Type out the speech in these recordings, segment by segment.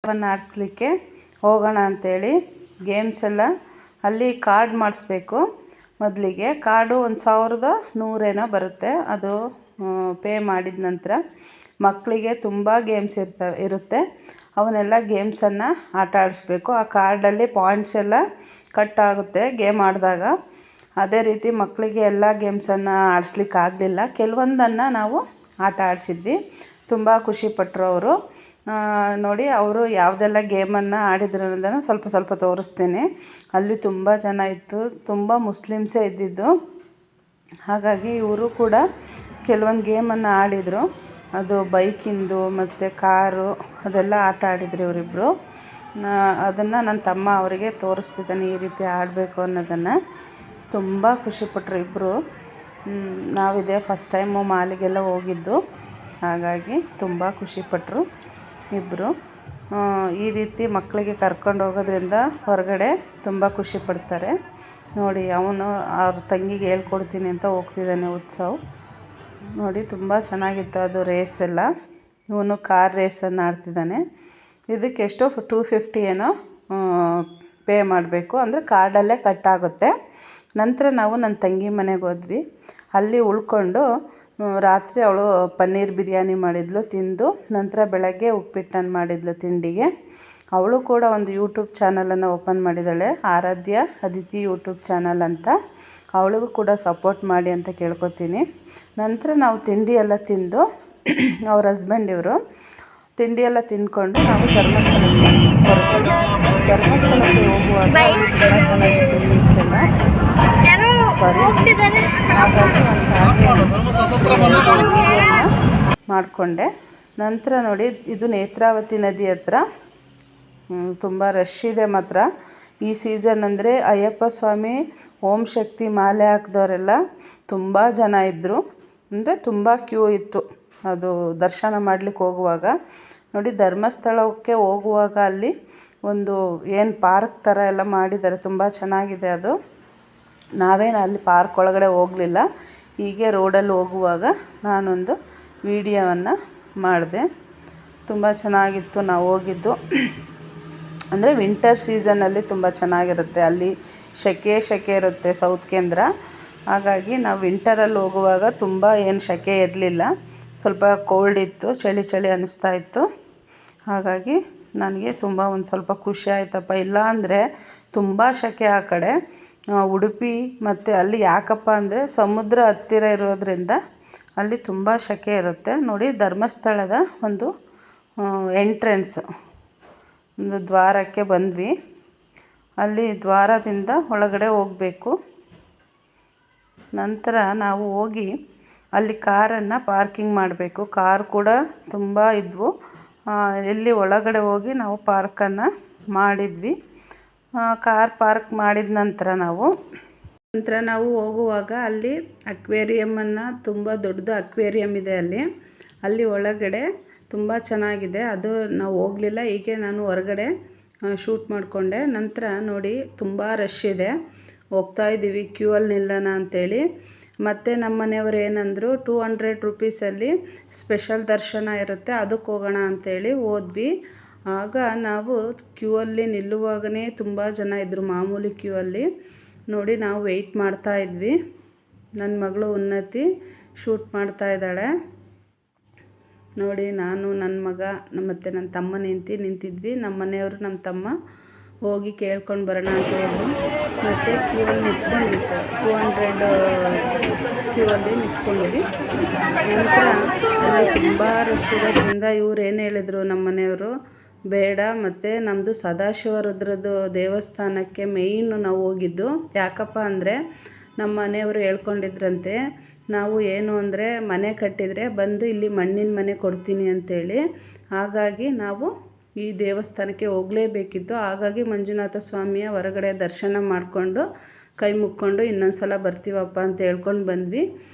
ಗೇಮನ್ನು ಆಡಿಸ್ಲಿಕ್ಕೆ ಹೋಗೋಣ ಅಂಥೇಳಿ. ಗೇಮ್ಸ್ ಎಲ್ಲ ಅಲ್ಲಿ ಕಾರ್ಡ್ ಮಾಡಿಸ್ಬೇಕು. ಮೊದಲಿಗೆ ಕಾರ್ಡು 1100 ಬರುತ್ತೆ. ಅದು ಪೇ ಮಾಡಿದ ನಂತರ ಮಕ್ಕಳಿಗೆ ತುಂಬ ಗೇಮ್ಸ್ ಇರುತ್ತೆ. ಅವನ್ನೆಲ್ಲ ಗೇಮ್ಸನ್ನು ಆಟ ಆಡಿಸ್ಬೇಕು. ಆ ಕಾರ್ಡಲ್ಲಿ ಪಾಯಿಂಟ್ಸ್ ಎಲ್ಲ ಕಟ್ ಆಗುತ್ತೆ ಗೇಮ್ ಆಡಿದಾಗ. ಅದೇ ರೀತಿ ಮಕ್ಕಳಿಗೆ ಎಲ್ಲ ಗೇಮ್ಸನ್ನು ಆಡಿಸ್ಲಿಕ್ಕಾಗಲಿಲ್ಲ. ಕೆಲವೊಂದನ್ನು ನಾವು ಆಟ ಆಡಿಸಿದ್ವಿ. ತುಂಬ ಖುಷಿಪಟ್ಟರು ಅವರು. ನೋಡಿ ಅವರು ಯಾವುದೆಲ್ಲ ಗೇಮನ್ನು ಆಡಿದ್ರು ಅನ್ನೋದನ್ನು ಸ್ವಲ್ಪ ತೋರಿಸ್ತೇನೆ. ಅಲ್ಲಿ ತುಂಬ ಜನ ಇತ್ತು, ತುಂಬ ಮುಸ್ಲಿಮ್ಸೇ ಇದ್ದಿದ್ದು. ಹಾಗಾಗಿ ಇವರು ಕೂಡ ಕೆಲವೊಂದು ಗೇಮನ್ನು ಆಡಿದರು. ಅದು ಬೈಕಿಂದು ಮತ್ತು ಕಾರು ಅದೆಲ್ಲ ಆಟ ಆಡಿದರು ಇವರಿಬ್ಬರು. ಅದನ್ನು ನನ್ನ ತಮ್ಮ ಅವರಿಗೆ ತೋರಿಸ್ತಿದ್ದಾನೆ ಈ ರೀತಿ ಆಡಬೇಕು ಅನ್ನೋದನ್ನು. ತುಂಬ ಖುಷಿಪಟ್ಟರು ಇಬ್ಬರು. ನಾವಿದೆ ಫಸ್ಟ್ ಟೈಮು ಮಾಲಿಗೆಲ್ಲ ಹೋಗಿದ್ದು, ಹಾಗಾಗಿ ತುಂಬ ಖುಷಿಪಟ್ಟರು ಇಬ್ಬರು. ಈ ರೀತಿ ಮಕ್ಕಳಿಗೆ ಕರ್ಕೊಂಡು ಹೋಗೋದ್ರಿಂದ ಹೊರಗಡೆ ತುಂಬ ಖುಷಿಪಡ್ತಾರೆ. ನೋಡಿ ಅವನು ಅವ್ರ ತಂಗಿಗೆ ಹೇಳ್ಕೊಡ್ತೀನಿ ಅಂತ ಹೋಗ್ತಿದ್ದಾನೆ ಉತ್ಸವ್. ನೋಡಿ ತುಂಬ ಚೆನ್ನಾಗಿತ್ತು ಅದು ರೇಸ್ ಎಲ್ಲ. ಇವನು ಕಾರ್ ರೇಸನ್ನು ಆಡ್ತಿದ್ದಾನೆ. ಇದಕ್ಕೆ ಎಷ್ಟೋ 250 ಏನೋ ಪೇ ಮಾಡಬೇಕು, ಅಂದರೆ ಕಾರ್ಡಲ್ಲೇ ಕಟ್ಟಾಗುತ್ತೆ. ನಂತರ ನಾವು ನನ್ನ ತಂಗಿ ಮನೆಗೆ ಹೋದ್ವಿ. ಅಲ್ಲಿ ಉಳ್ಕೊಂಡು ರಾತ್ರಿ ಅವಳು ಪನ್ನೀರ್ ಬಿರಿಯಾನಿ ಮಾಡಿದ್ಲು, ತಿಂದು ನಂತರ ಬೆಳಗ್ಗೆ ಉಪ್ಪಿಟ್ಟನ್ನು ಮಾಡಿದ್ಲು ತಿಂಡಿಗೆ. ಅವಳು ಕೂಡ ಒಂದು ಯೂಟ್ಯೂಬ್ ಚಾನಲನ್ನು ಓಪನ್ ಮಾಡಿದ್ದಾಳೆ, ಆರಾಧ್ಯ ಅದಿತಿ ಯೂಟ್ಯೂಬ್ ಚಾನಲ್ ಅಂತ. ಅವಳಿಗೂ ಕೂಡ ಸಪೋರ್ಟ್ ಮಾಡಿ ಅಂತ ಕೇಳ್ಕೊತೀನಿ. ನಂತರ ನಾವು ತಿಂಡಿ ಎಲ್ಲ ತಿಂದು ಅವ್ರ ಹಸ್ಬೆಂಡ್ ಇವರು ತಿಂಡಿ ಎಲ್ಲ ತಿಂದ್ಕೊಂಡು ನಾವು ಧರ್ಮಸ್ಥಳಕ್ಕೆ ಹೋಗುವಾಗ ತುಂಬ ಚೆನ್ನಾಗಿತ್ತು ನ್ಯೂಸ್ ಎಲ್ಲ. ಹಾಗಾಗಿ ಮಾಡಿಕೊಂಡೆ. ನಂತರ ನೋಡಿ ಇದು ನೇತ್ರಾವತಿ ನದಿ ಹತ್ರ ತುಂಬ ರಶ್ ಇದೆ ಮಾತ್ರ ಈ ಸೀಸನ್. ಅಂದರೆ ಅಯ್ಯಪ್ಪ ಸ್ವಾಮಿ ಓಂ ಶಕ್ತಿ ಮಾಲೆ ಹಾಕಿದವರೆಲ್ಲ ತುಂಬ ಜನ ಇದ್ದರು. ಅಂದರೆ ತುಂಬ ಕ್ಯೂ ಇತ್ತು ಅದು ದರ್ಶನ ಮಾಡಲಿಕ್ಕೆ ಹೋಗುವಾಗ. ನೋಡಿ ಧರ್ಮಸ್ಥಳಕ್ಕೆ ಹೋಗುವಾಗ ಅಲ್ಲಿ ಒಂದು ಏನು ಪಾರ್ಕ್ ಥರ ಎಲ್ಲ ಮಾಡಿದ್ದಾರೆ, ತುಂಬ ಚೆನ್ನಾಗಿದೆ ಅದು. ನಾವೇನು ಅಲ್ಲಿ ಪಾರ್ಕ್ ಒಳಗಡೆ ಹೋಗಲಿಲ್ಲ, ಹೀಗೆ ರೋಡಲ್ಲಿ ಹೋಗುವಾಗ ನಾನೊಂದು ವಿಡಿಯೋವನ್ನು ಮಾಡಿದೆ. ತುಂಬ ಚೆನ್ನಾಗಿತ್ತು ನಾವು ಹೋಗಿದ್ದು. ಅಂದರೆ ವಿಂಟರ್ ಸೀಸನ್ನಲ್ಲಿ ತುಂಬ ಚೆನ್ನಾಗಿರುತ್ತೆ. ಅಲ್ಲಿ ಸೆಕೆ ಇರುತ್ತೆ ಸೌತ್ ಕೇಂದ್ರ. ಹಾಗಾಗಿ ನಾವು ವಿಂಟರಲ್ಲಿ ಹೋಗುವಾಗ ತುಂಬ ಏನು ಸೆಕೆ ಇರಲಿಲ್ಲ, ಸ್ವಲ್ಪ ಕೋಲ್ಡ್ ಇತ್ತು, ಚಳಿ ಅನ್ನಿಸ್ತಾ ಇತ್ತು. ಹಾಗಾಗಿ ನನಗೆ ತುಂಬ ಒಂದು ಸ್ವಲ್ಪ ಖುಷಿ ಆಯ್ತಪ್ಪ. ಇಲ್ಲ ಅಂದರೆ ತುಂಬ ಸೆಕೆ ಆ ಕಡೆ ಉಡುಪಿ. ಮತ್ತು ಅಲ್ಲಿ ಯಾಕಪ್ಪ ಅಂದರೆ ಸಮುದ್ರ ಹತ್ತಿರ ಇರೋದರಿಂದ ಅಲ್ಲಿ ತುಂಬ ಸೆಕೆ ಇರುತ್ತೆ. ನೋಡಿ ಧರ್ಮಸ್ಥಳದ ಒಂದು ಎಂಟ್ರೆನ್ಸ್ ಒಂದು ದ್ವಾರಕ್ಕೆ ಬಂದ್ವಿ. ಅಲ್ಲಿ ದ್ವಾರದಿಂದ ಒಳಗಡೆ ಹೋಗಬೇಕು. ನಂತರ ನಾವು ಹೋಗಿ ಅಲ್ಲಿ ಕಾರನ್ನು ಪಾರ್ಕಿಂಗ್ ಮಾಡಬೇಕು. ಕಾರ್ ಕೂಡ ತುಂಬ ಇದ್ವು. ಎಲ್ಲಿ ಒಳಗಡೆ ಹೋಗಿ ನಾವು ಪಾರ್ಕನ್ನು ಮಾಡಿದ್ವಿ. ಕಾರ್ ಪಾರ್ಕ್ ಮಾಡಿದ ನಂತರ ನಾವು ಹೋಗುವಾಗ ಅಲ್ಲಿ ಅಕ್ವೇರಿಯಮನ್ನು, ತುಂಬ ದೊಡ್ಡದು ಅಕ್ವೇರಿಯಮ್ ಇದೆ ಅಲ್ಲಿ ಒಳಗಡೆ ತುಂಬ ಚೆನ್ನಾಗಿದೆ. ಅದು ನಾವು ಹೋಗಲಿಲ್ಲ, ಹೀಗೆ ನಾನು ಹೊರಗಡೆ ಶೂಟ್ ಮಾಡಿಕೊಂಡೆ. ನಂತರ ನೋಡಿ ತುಂಬ ರಶ್ ಇದೆ, ಹೋಗ್ತಾ ಇದ್ದೀವಿ ಕ್ಯೂ ಅಲ್ಲಿ ನಿಲ್ಲೋಣ ಅಂಥೇಳಿ. ಮತ್ತು ನಮ್ಮ ಮನೆಯವರು ಏನಂದರು 200 ರೂಪೀಸಲ್ಲಿ ಸ್ಪೆಷಲ್ ದರ್ಶನ ಇರುತ್ತೆ, ಅದಕ್ಕೆ ಹೋಗೋಣ ಅಂಥೇಳಿ ಹೋದ್ವಿ. ಆಗ ನಾವು ಕ್ಯೂ ಅಲ್ಲಿ ನಿಲ್ಲುವಾಗಲೇ ತುಂಬ ಜನ ಇದ್ದರು ಮಾಮೂಲಿ ಕ್ಯೂ ಅಲ್ಲಿ. ನೋಡಿ ನಾವು ವೆಯ್ಟ್ ಮಾಡ್ತಾ ಇದ್ವಿ. ನನ್ನ ಮಗಳು ಉನ್ನತಿ ಶೂಟ್ ಮಾಡ್ತಾ ಇದ್ದಾಳೆ. ನೋಡಿ ನಾನು ನನ್ನ ಮಗ ಮತ್ತು ನನ್ನ ತಮ್ಮ ನಿಂತಿದ್ವಿ. ನಮ್ಮ ಮನೆಯವರು ನಮ್ಮ ತಮ್ಮ ಹೋಗಿ ಕೇಳ್ಕೊಂಡು ಬರೋಣ ಅಂತ ಹೇಳಿದ್ರು. ಮತ್ತು ಕ್ಯೂ ಅಲ್ಲಿ ನಿಂತ್ಕೊಂಡ್ವಿ ಸರ್, 200 ಕ್ಯೂ ಅಲ್ಲಿ ನಿಂತ್ಕೊಂಡ್ವಿ. ನಂತರ ಅಲ್ಲಿ ತುಂಬ ರಶ್ ಇರೋದ್ರಿಂದ ಇವ್ರು ಏನು ಹೇಳಿದರು ನಮ್ಮ ಮನೆಯವರು, ಬೇಡ, ಮತ್ತು ನಮ್ಮದು ಸದಾಶಿವ ರುದ್ರದ್ದು ದೇವಸ್ಥಾನಕ್ಕೆ ಮೇಯ್ನು ನಾವು ಹೋಗಿದ್ದು. ಯಾಕಪ್ಪ ಅಂದರೆ ನಮ್ಮ ಮನೆಯವರು ಹೇಳ್ಕೊಂಡಿದ್ರಂತೆ, ನಾವು ಏನು ಅಂದರೆ ಮನೆ ಕಟ್ಟಿದರೆ ಬಂದು ಇಲ್ಲಿ ಮಣ್ಣಿನ ಮನೆ ಕೊಡ್ತೀನಿ ಅಂಥೇಳಿ. ಹಾಗಾಗಿ ನಾವು ಈ ದೇವಸ್ಥಾನಕ್ಕೆ ಹೋಗಲೇಬೇಕಿತ್ತು. ಹಾಗಾಗಿ ಮಂಜುನಾಥ ಸ್ವಾಮಿಯ ಹೊರಗಡೆ ದರ್ಶನ ಮಾಡಿಕೊಂಡು ಕೈ ಮುಕ್ಕೊಂಡು ಇನ್ನೊಂದು ಸಲ ಬರ್ತೀವಪ್ಪ ಅಂತ ಹೇಳ್ಕೊಂಡು ಬಂದ್ವಿ.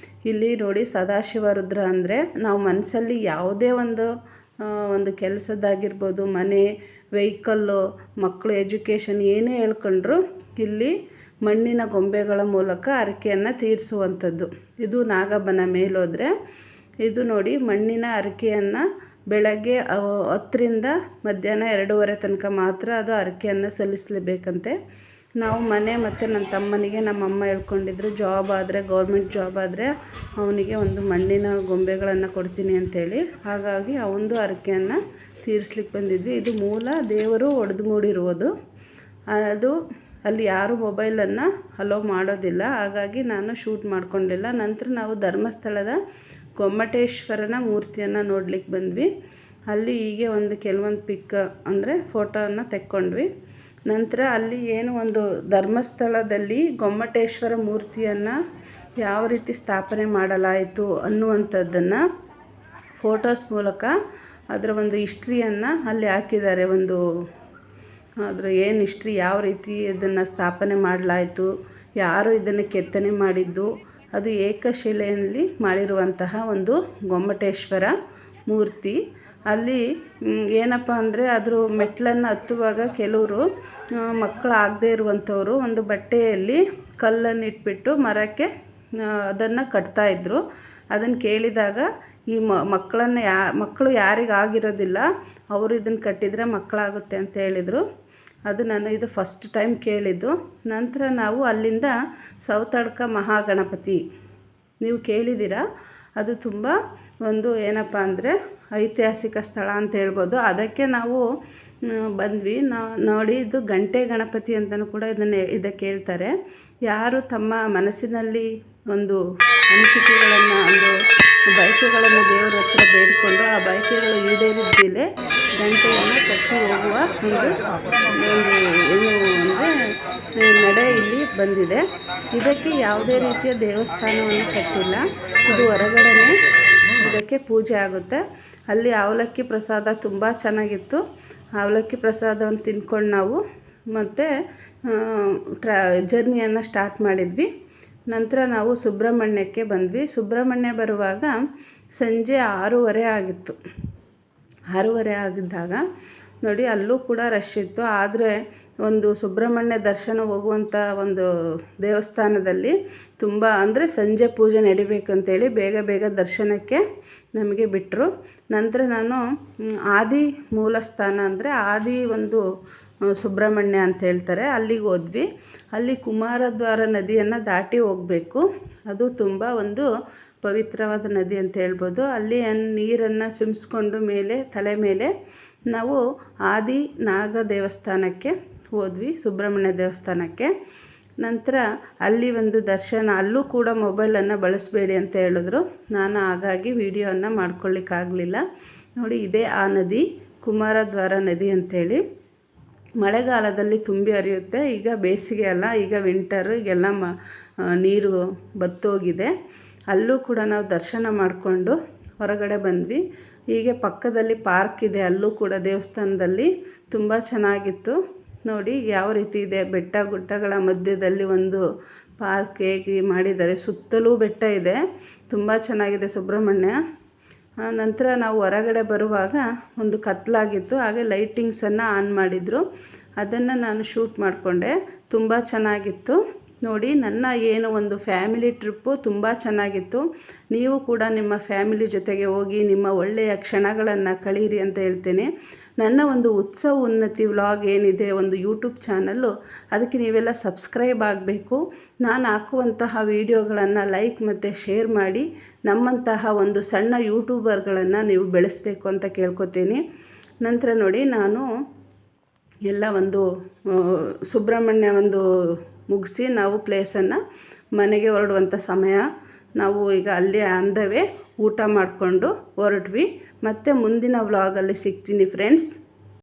ಇಲ್ಲಿ ನೋಡಿ ಸದಾಶಿವ ರುದ್ರ ಅಂದರೆ ನಾವು ಮನಸ್ಸಲ್ಲಿ ಯಾವುದೇ ಒಂದು ಕೆಲಸದ್ದಾಗಿರ್ಬೋದು, ಮನೆ, ವೆಹಿಕಲ್ಲು, ಮಕ್ಕಳು ಎಜುಕೇಷನ್ ಏನೇ ಹೇಳ್ಕೊಂಡ್ರು ಇಲ್ಲಿ ಮಣ್ಣಿನ ಗೊಂಬೆಗಳ ಮೂಲಕ ಹರಕೆಯನ್ನು ತೀರಿಸುವಂಥದ್ದು. ಇದು ನಾಗಬನ ಮೇಲೋದ್ರೆ ಇದು ನೋಡಿ ಮಣ್ಣಿನ ಹರಕೆಯನ್ನು ಬೆಳಗ್ಗೆ 10ರಿಂದ ಮಧ್ಯಾಹ್ನ 2:30 ತನಕ ಮಾತ್ರ ಅದು ಹರಕೆಯನ್ನು ಸಲ್ಲಿಸಲೇಬೇಕಂತೆ. ನಾವು ಮನೆ ಮತ್ತು ನನ್ನ ತಮ್ಮನಿಗೆ ನಮ್ಮಮ್ಮ ಹೇಳ್ಕೊಂಡಿದ್ರು, ಜಾಬ್ ಆದರೆ ಗೌರ್ಮೆಂಟ್ ಜಾಬ್ ಆದರೆ ಅವನಿಗೆ ಒಂದು ಮಣ್ಣಿನ ಗೊಂಬೆಗಳನ್ನು ಕೊಡ್ತೀನಿ ಅಂಥೇಳಿ. ಹಾಗಾಗಿ ಆ ಒಂದು ಹರಕೆಯನ್ನು ತೀರಿಸ್ಲಿಕ್ಕೆ ಬಂದಿದ್ವಿ. ಇದು ಮೂಲ ದೇವರು ಒಡೆದು ಮೂಡಿರುವುದು. ಅದು ಅಲ್ಲಿ ಯಾರೂ ಮೊಬೈಲನ್ನು ಅಲೋ ಮಾಡೋದಿಲ್ಲ, ಹಾಗಾಗಿ ನಾನು ಶೂಟ್ ಮಾಡ್ಕೊಂಡಿಲ್ಲ. ನಂತರ ನಾವು ಧರ್ಮಸ್ಥಳದ ಗೊಮ್ಮಟೇಶ್ವರನ ಮೂರ್ತಿಯನ್ನು ನೋಡ್ಲಿಕ್ಕೆ ಬಂದ್ವಿ. ಅಲ್ಲಿ ಹೀಗೆ ಕೆಲವೊಂದು ಪಿಕ್ ಅಂದರೆ ಫೋಟೋವನ್ನು ತೆಕ್ಕೊಂಡ್ವಿ. ನಂತರ ಅಲ್ಲಿ ಏನು ಒಂದು ಧರ್ಮಸ್ಥಳದಲ್ಲಿ ಗೊಮ್ಮಟೇಶ್ವರ ಮೂರ್ತಿಯನ್ನು ಯಾವ ರೀತಿ ಸ್ಥಾಪನೆ ಮಾಡಲಾಯಿತು ಅನ್ನುವಂಥದ್ದನ್ನು ಫೋಟೋಸ್ ಮೂಲಕ ಅದರ ಒಂದು ಹಿಸ್ಟ್ರಿಯನ್ನು ಅಲ್ಲಿ ಹಾಕಿದ್ದಾರೆ. ಅದರ ಏನು ಹಿಸ್ಟ್ರಿ, ಯಾವ ರೀತಿ ಇದನ್ನು ಸ್ಥಾಪನೆ ಮಾಡಲಾಯಿತು, ಯಾರು ಇದನ್ನು ಕೆತ್ತನೆ ಮಾಡಿದ್ದು, ಅದು ಏಕಶಿಲೆಯಲ್ಲಿ ಮಾಡಿರುವಂತಹ ಒಂದು ಗೊಮ್ಮಟೇಶ್ವರ ಮೂರ್ತಿ. ಅಲ್ಲಿ ಏನಪ್ಪ ಅಂದರೆ ಅದ್ರ ಮೆಟ್ಲನ್ನು ಹತ್ತುವಾಗ ಕೆಲವರು ಮಕ್ಕಳಾಗದೇ ಇರುವಂಥವರು ಒಂದು ಬಟ್ಟೆಯಲ್ಲಿ ಕಲ್ಲನ್ನು ಇಟ್ಬಿಟ್ಟು ಮರಕ್ಕೆ ಅದನ್ನು ಕಟ್ತಾಯಿದ್ರು. ಅದನ್ನು ಕೇಳಿದಾಗ ಈ ಮಕ್ಕಳು ಯಾರಿಗಾಗಿರೋದಿಲ್ಲ ಅವರು ಇದನ್ನು ಕಟ್ಟಿದರೆ ಮಕ್ಕಳಾಗುತ್ತೆ ಅಂತ ಹೇಳಿದರು. ಅದು ನಾನು ಇದು ಫಸ್ಟ್ ಟೈಮ್ ಕೇಳಿದ್ದು. ನಂತರ ನಾವು ಅಲ್ಲಿಂದ ಸೌತಡ್ಕ ಮಹಾಗಣಪತಿ ನೀವು ಕೇಳಿದ್ದೀರಾ, ಅದು ತುಂಬ ಒಂದು ಏನಪ್ಪ ಅಂದರೆ ಐತಿಹಾಸಿಕ ಸ್ಥಳ ಅಂತ ಹೇಳ್ಬೋದು. ಅದಕ್ಕೆ ನಾವು ಬಂದ್ವಿ. ನೋಡಿ, ಇದು ಗಂಟೆ ಗಣಪತಿ ಅಂತಲೂ ಕೂಡ ಇದಕ್ಕೆ ಹೇಳ್ತಾರೆ. ಯಾರು ತಮ್ಮ ಮನಸ್ಸಿನಲ್ಲಿ ಒಂದು ಅನಿಸಿಕೆಗಳನ್ನು ಬಯಕೆಗಳನ್ನು ದೇವರ ಹತ್ರ ಬೇಡಿಕೊಂಡು ಆ ಬಯಕೆಗಳು ಈಡೇರಿದ ಮೇಲೆ ಗಂಟೆಯನ್ನು ಕಟ್ಟಿ ಹೋಗುವ ಏನು ಅಂದರೆ ನಡೆ ಇಲ್ಲಿ ಬಂದಿದೆ. ಇದಕ್ಕೆ ಯಾವುದೇ ರೀತಿಯ ದೇವಸ್ಥಾನವನ್ನು ಕಟ್ಟಿಲ್ಲ. ಇದು ಹೊರಗಡೆನೇ ಇದಕ್ಕೆ ಪೂಜೆ ಆಗುತ್ತೆ. ಅಲ್ಲಿ ಅವಲಕ್ಕಿ ಪ್ರಸಾದ ತುಂಬ ಚೆನ್ನಾಗಿತ್ತು. ಅವಲಕ್ಕಿ ಪ್ರಸಾದವನ್ನು ತಿಂದ್ಕೊಂಡು ನಾವು ಮತ್ತೆ ಜರ್ನಿಯನ್ನು ಸ್ಟಾರ್ಟ್ ಮಾಡಿದ್ವಿ. ನಂತರ ನಾವು ಸುಬ್ರಹ್ಮಣ್ಯಕ್ಕೆ ಬಂದ್ವಿ. ಸುಬ್ರಹ್ಮಣ್ಯ ಬರುವಾಗ ಸಂಜೆ 6:30 ಆಗಿತ್ತು. 6:30 ಆಗಿದ್ದಾಗ ನೋಡಿ ಅಲ್ಲೂ ಕೂಡ ರಶ್ ಇತ್ತು. ಆದರೆ ಒಂದು ಸುಬ್ರಹ್ಮಣ್ಯ ದರ್ಶನ ಹೋಗುವಂಥ ಒಂದು ದೇವಸ್ಥಾನದಲ್ಲಿ ತುಂಬ ಅಂದರೆ ಸಂಜೆ ಪೂಜೆ ನಡಿಬೇಕಂತೇಳಿ ಬೇಗ ದರ್ಶನಕ್ಕೆ ನಮಗೆ ಬಿಟ್ಟರು. ನಂತರ ನಾನು ಆದಿ ಮೂಲಸ್ಥಾನ ಅಂದರೆ ಆದಿ ಒಂದು ಸುಬ್ರಹ್ಮಣ್ಯ ಅಂತ ಹೇಳ್ತಾರೆ, ಅಲ್ಲಿಗೆ ಹೋದ್ವಿ. ಅಲ್ಲಿ ಕುಮಾರದ್ವಾರ ನದಿಯನ್ನು ದಾಟಿ ಹೋಗಬೇಕು. ಅದು ತುಂಬ ಒಂದು ಪವಿತ್ರವಾದ ನದಿ ಅಂತ ಹೇಳ್ಬೋದು. ಅಲ್ಲಿ ನೀರನ್ನು ಸಿಂಬಿಸ್ಕೊಂಡು ತಲೆ ಮೇಲೆ ನಾವು ಆದಿ ನಾಗ ದೇವಸ್ಥಾನಕ್ಕೆ ಹೋದ್ವಿ, ಸುಬ್ರಹ್ಮಣ್ಯ ದೇವಸ್ಥಾನಕ್ಕೆ. ನಂತರ ಅಲ್ಲಿ ಒಂದು ದರ್ಶನ, ಅಲ್ಲೂ ಕೂಡ ಮೊಬೈಲನ್ನು ಬಳಸಬೇಡಿ ಅಂತ ಹೇಳಿದ್ರು. ನಾನು ಹಾಗಾಗಿ ವಿಡಿಯೋವನ್ನು ಮಾಡ್ಕೊಳ್ಳಿಕ್ಕಾಗಲಿಲ್ಲ. ನೋಡಿ, ಇದೇ ಆ ನದಿ ಕುಮಾರದ್ವಾರ ನದಿ ಅಂಥೇಳಿ. ಮಳೆಗಾಲದಲ್ಲಿ ತುಂಬಿ ಹರಿಯುತ್ತೆ. ಈಗ ಬೇಸಿಗೆ ಅಲ್ಲ, ಈಗ ವಿಂಟರು, ಈಗೆಲ್ಲ ನೀರು ಬತ್ತೋಗಿದೆ. ಅಲ್ಲೂ ಕೂಡ ನಾವು ದರ್ಶನ ಮಾಡಿಕೊಂಡು ಹೊರಗಡೆ ಬಂದ್ವಿ. ಹೀಗೆ ಪಕ್ಕದಲ್ಲಿ ಪಾರ್ಕ್ ಇದೆ, ಅಲ್ಲೂ ಕೂಡ ದೇವಸ್ಥಾನದಲ್ಲಿ ತುಂಬ ಚೆನ್ನಾಗಿತ್ತು. ನೋಡಿ ಯಾವ ರೀತಿ ಇದೆ, ಬೆಟ್ಟ ಗುಡ್ಡಗಳ ಮಧ್ಯದಲ್ಲಿ ಒಂದು ಪಾರ್ಕ್ ಹೇಗೆ ಮಾಡಿದ್ದಾರೆ. ಸುತ್ತಲೂ ಬೆಟ್ಟ ಇದೆ, ತುಂಬ ಚೆನ್ನಾಗಿದೆ ಸುಬ್ರಹ್ಮಣ್ಯ. ನಂತರ ನಾವು ಹೊರಗಡೆ ಬರುವಾಗ ಒಂದು ಕತ್ತಲಾಗಿತ್ತು, ಹಾಗೆ ಲೈಟಿಂಗ್ಸನ್ನು ಆನ್ ಮಾಡಿದರು. ಅದನ್ನು ನಾನು ಶೂಟ್ ಮಾಡಿಕೊಂಡೆ. ತುಂಬ ಚೆನ್ನಾಗಿತ್ತು. ನೋಡಿ, ನನ್ನ ಏನು ಒಂದು ಫ್ಯಾಮಿಲಿ ಟ್ರಿಪ್ಪು ತುಂಬ ಚೆನ್ನಾಗಿತ್ತು. ನೀವು ಕೂಡ ನಿಮ್ಮ ಫ್ಯಾಮಿಲಿ ಜೊತೆಗೆ ಹೋಗಿ ನಿಮ್ಮ ಒಳ್ಳೆಯ ಕ್ಷಣಗಳನ್ನು ಕಳೀರಿ ಅಂತ ಹೇಳ್ತೇನೆ. ನನ್ನ ಒಂದು ಉತ್ಸವ ಉನ್ನತಿ ವ್ಲಾಗ್ ಏನಿದೆ, ಒಂದು ಯೂಟ್ಯೂಬ್ ಚಾನಲ್ಲು, ಅದಕ್ಕೆ ನೀವೆಲ್ಲ ಸಬ್ಸ್ಕ್ರೈಬ್ ಆಗಬೇಕು. ನಾನು ಹಾಕುವಂತಹ ವೀಡಿಯೋಗಳನ್ನು ಲೈಕ್ ಮತ್ತು ಶೇರ್ ಮಾಡಿ ನಮ್ಮಂತಹ ಒಂದು ಸಣ್ಣ ಯೂಟ್ಯೂಬರ್ಗಳನ್ನು ನೀವು ಬೆಳೆಸಬೇಕು ಅಂತ ಕೇಳ್ಕೊತೀನಿ. ನಂತರ ನೋಡಿ, ನಾನು ಎಲ್ಲ ಒಂದು ಸುಬ್ರಹ್ಮಣ್ಯ ಒಂದು ಮುಗಿಸಿ ನಾವು ಪ್ಲೇಸನ್ನು ಮನೆಗೆ ಹೊರಡುವಂಥ ಸಮಯ. ನಾವು ಈಗ ಅಲ್ಲಿ ಅಂದವೇ ಊಟ ಮಾಡಿಕೊಂಡು ಹೊರಟ್ವಿ. ಮತ್ತು ಮುಂದಿನ ವ್ಲಾಗಲ್ಲಿ ಸಿಗ್ತೀನಿ ಫ್ರೆಂಡ್ಸ್.